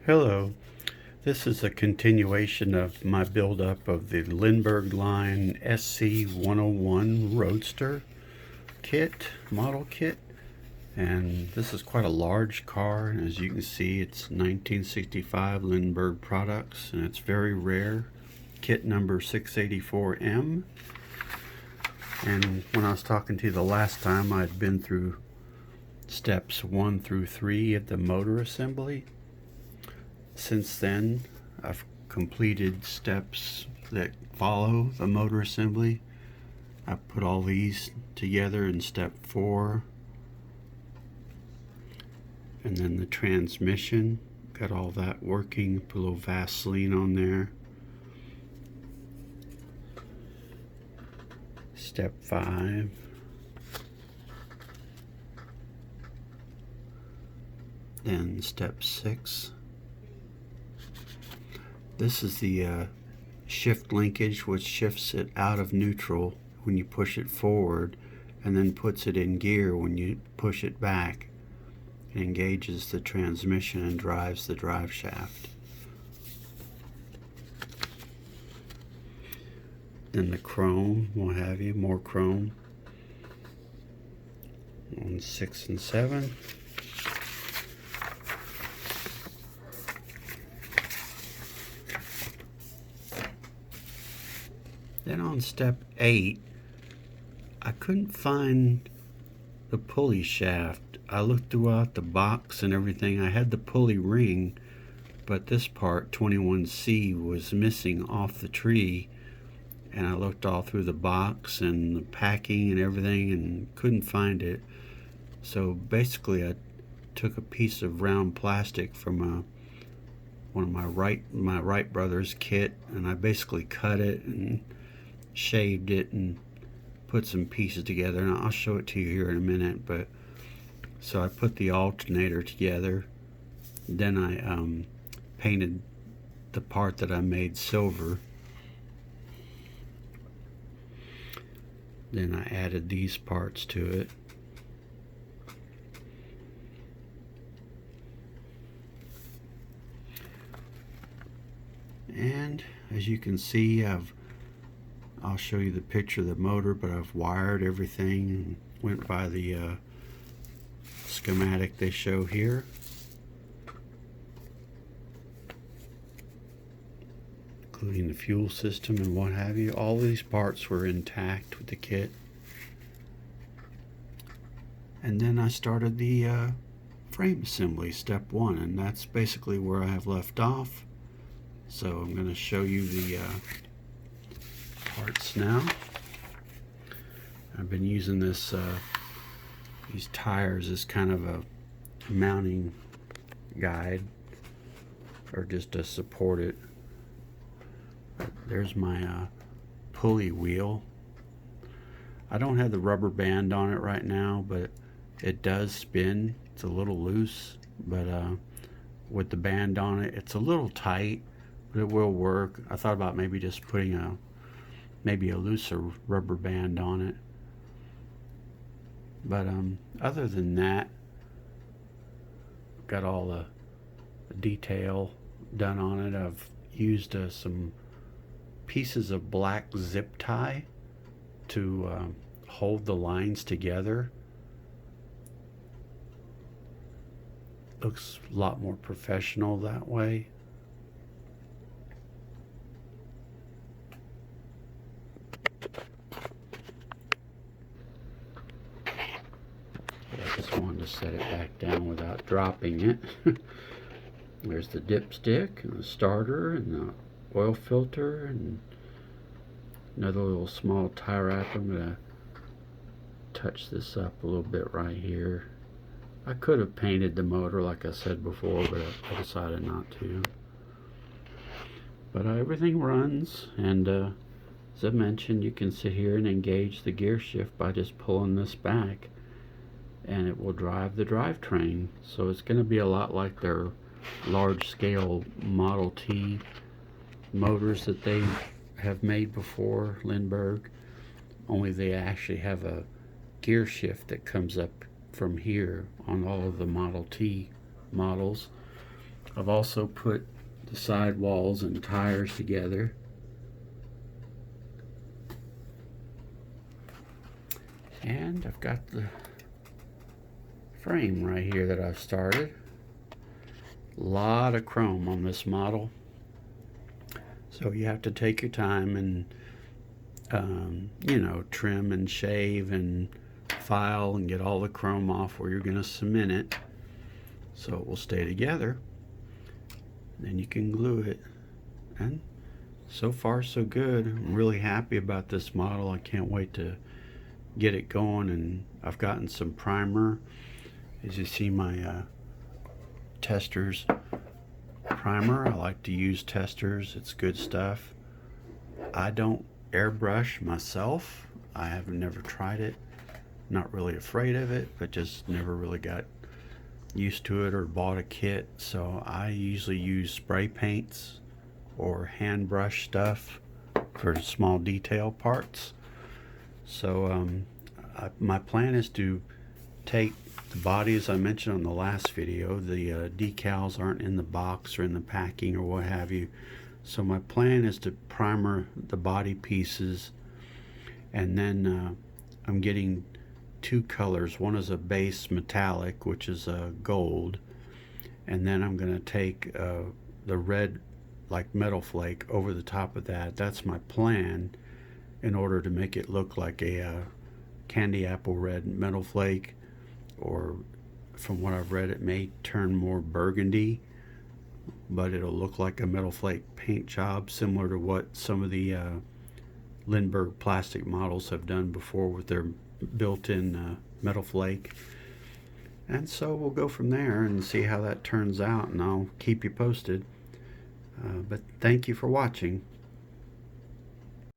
Hello, this is a continuation of my build-up of the Lindberg line SC101 Roadster model kit. And this is quite a large car, and as you can see it's 1965 Lindberg products, and it's very rare. Kit number 684M. And when I was talking to you the last time, I'd been through steps 1 through 3 of the motor assembly. Since then, I've completed steps that follow the motor assembly. I put all these together in step 4. And then the transmission, got all that working, put a little Vaseline on there. Step 5. Then step 6. This is the shift linkage, which shifts it out of neutral when you push it forward and then puts it in gear when you push it back. It engages the transmission and drives the drive shaft. Then the chrome, what have you, more chrome on 6 and 7. Then on step 8, I couldn't find the pulley shaft. I looked throughout the box and everything. I had the pulley ring, but this part, 21C, was missing off the tree. And I looked all through the box and the packing and everything and couldn't find it. So basically I took a piece of round plastic from one of my Wright brothers kit, and I basically cut it and shaved it and put some pieces together, and I'll show it to you here in a minute. But so I put the alternator together, then I painted the part that I made silver, then I added these parts to it. And as you can see, I'll show you the picture of the motor, but I've wired everything and went by the schematic they show here. Including the fuel system and what have you. All these parts were intact with the kit. And then I started the frame assembly, step 1, and that's basically where I have left off. So I'm going to show you the parts now. I've been using these tires as kind of a mounting guide, or just to support it. There's my pulley wheel. I don't have the rubber band on it right now, but it does spin. It's a little loose, but with the band on it, it's a little tight, but it will work. I thought about maybe just putting maybe a looser rubber band on it. But other than that, got all the detail done on it. I've used some pieces of black zip tie to hold the lines together. Looks a lot more professional that way. I just wanted to set it back down without dropping it. There's the dipstick and the starter and the oil filter and another little small tie wrap. I'm going to touch this up a little bit right here. I could have painted the motor like I said before, but I decided not to. But everything runs, and as I mentioned, you can sit here and engage the gear shift by just pulling this back, and it will drive the drivetrain. So it's going to be a lot like their large-scale Model T motors that they have made before, Lindberg, only they actually have a gear shift that comes up from here on all of the Model T models. I've also put the side walls and tires together. And I've got the frame right here that I've started. A lot of chrome on this model. So you have to take your time and, you know, trim and shave and file and get all the chrome off where you're going to cement it so it will stay together. Then you can glue it. And so far so good. I'm really happy about this model. I can't wait to get it going, and I've gotten some primer. As you see, my Testors primer. I like to use Testors. It's good stuff. I don't airbrush myself. I have never tried it. Not really afraid of it, but just never really got used to it or bought a kit. So I usually use spray paints or hand brush stuff for small detail parts. So my plan is to take the body, as I mentioned on the last video. The decals aren't in the box or in the packing or what have you. So my plan is to primer the body pieces, and then I'm getting two colors. One is a base metallic, which is gold, and then I'm going to take the red, like metal flake, over the top of that. That's my plan, in order to make it look like a candy apple red metal flake, or from what I've read, it may turn more burgundy, but it'll look like a metal flake paint job, similar to what some of the Lindberg plastic models have done before with their built-in metal flake. And so we'll go from there and see how that turns out, and I'll keep you posted. But thank you for watching.